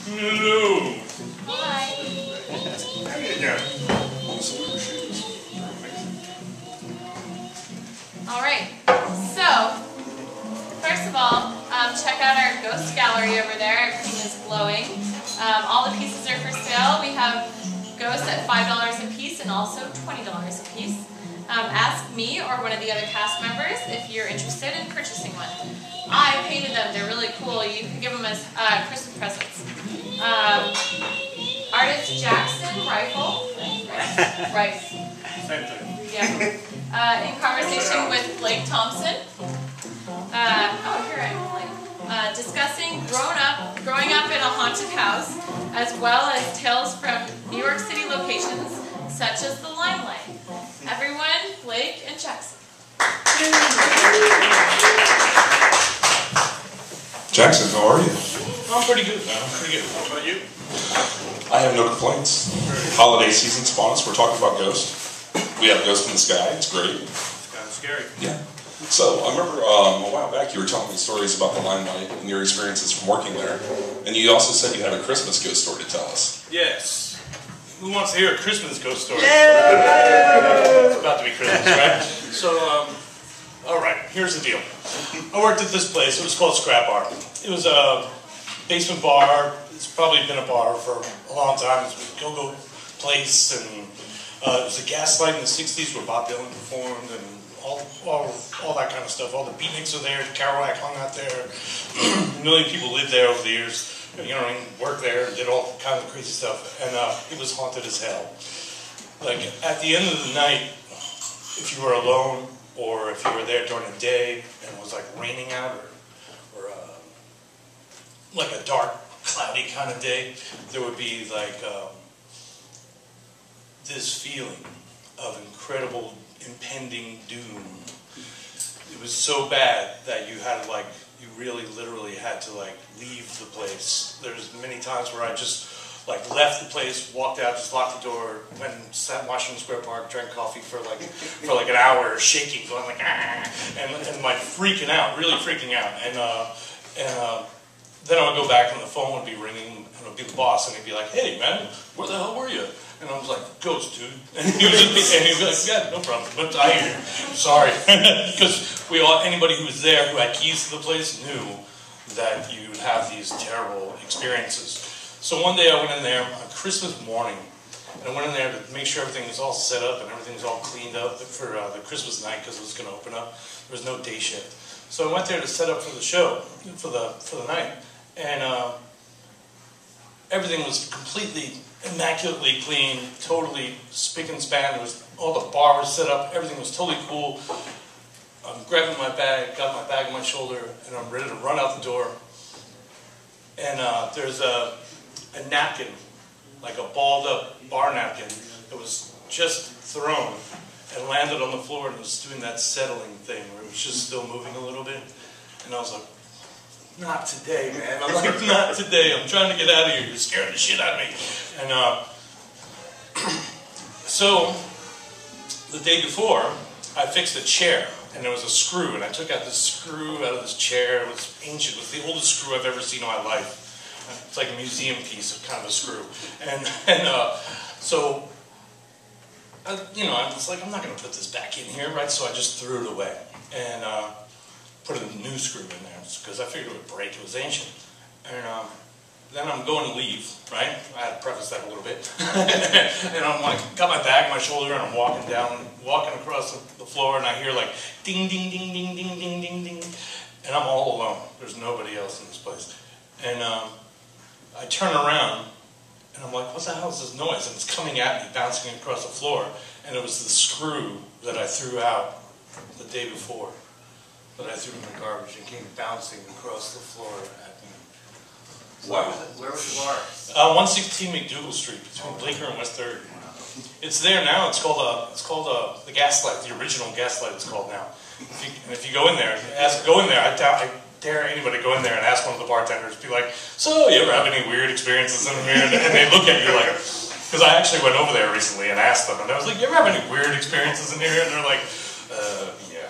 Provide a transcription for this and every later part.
Hello. Hi. How you doing? All right. So, first of all, check out our ghost gallery over there. Everything is glowing. All the pieces are for sale. We have ghosts at $5 a piece and also $20 a piece. Ask me or one of the other cast members if you're interested in purchasing one. I painted them. They're really cool. You can give them as Christmas presents. Artist Jackson Riffe. Same thing. Yeah. In conversation with Blake Thompson. Here I am, Blake. Discussing growing up in a haunted house, as well as tales from New York City locations such as the Limelight. Everyone, Blake and Jackson. Jackson, how are you? I'm pretty good, man. I'm pretty good. What about you? I have no complaints. Holiday season's upon us. We're talking about ghosts. We have ghosts in the sky. It's great. It's kind of scary. Yeah. So I remember a while back you were telling me stories about the Limelight and your experiences from working there. And you also said you had a Christmas ghost story to tell us. Yes. Who wants to hear a Christmas ghost story? Yeah! It's about to be Christmas, right? So, all right, here's the deal. I worked at this place. It was called Scrap Bar. It was a basement bar. It's probably been a bar for a long time. It was a go-go place, and it was a Gaslight in the 60s where Bob Dylan performed, and all that kind of stuff. All the beatniks were there. Kerouac hung out there. A million people lived there over the years. You know, worked there and did all kinds of crazy stuff, and it was haunted as hell. Like, at the end of the night, if you were alone, or if you were there during the day, and it was like raining out, or like a dark, cloudy kind of day, there would be like this feeling of incredible impending doom. It was so bad that you had to you really literally had to leave the place. There's many times where I just left the place, walked out, just locked the door, went and sat in Washington Square Park, drank coffee for an hour, shaking, going and freaking out, really freaking out. And then I would go back and the phone would be ringing, and it would be the boss, and he'd be like, "Hey man, where the hell were you?" And I was like, "Ghost, dude." And he would be like, "Yeah, no problem. But I hear you. Sorry." Because anybody who was there who had keys to the place knew that you would have these terrible experiences. So one day I went in there on Christmas morning, and I went in there to make sure everything was all set up and everything was all cleaned up for the Christmas night because it was going to open up. There was no day shift. So I went there to set up for the show, for the night, and everything was completely immaculately clean, totally spick and span. All the bar was set up, everything was totally cool. I'm grabbing my bag, got my bag on my shoulder, and I'm ready to run out the door. And there's a napkin, like a balled up bar napkin, that was just thrown and landed on the floor, and it was doing that settling thing where it was just still moving a little bit. And I was like, "Not today, man." I'm like, "Not today. I'm trying to get out of here. You're scaring the shit out of me." And so the day before, I fixed a chair, and there was a screw, and I took out this screw out of this chair. It was ancient. It was the oldest screw I've ever seen in my life. It's like a museum piece of kind of a screw. So I was like, I'm not going to put this back in here, right? So I just threw it away and put a new screw in there because I figured it would break. It was ancient. And then I'm going to leave, right? I had to preface that a little bit. And I'm got my bag on my shoulder, and I'm walking across the floor, and I hear ding, ding, ding, ding, ding, ding, ding, ding. And I'm all alone. There's nobody else in this place. And I turn around, and I'm like, "What the hell is this noise?" And it's coming at me, bouncing across the floor. And it was the screw that I threw out the day before, that I threw in the garbage, and came bouncing across the floor at me. Wow. Where was the bar? 116 McDougal Street, between Bleecker and West 3rd. It's there now. It's called the Gaslight, the original Gaslight. It's called now. If you go in there, I dare anybody to go in there and ask one of the bartenders, be like, "So, you ever have any weird experiences in here?" And they look at you because I actually went over there recently and asked them, and I was like, "You ever have any weird experiences in here?" And they're like, "Yeah."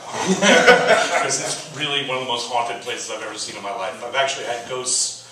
Because it's really one of the most haunted places I've ever seen in my life. I've actually had ghosts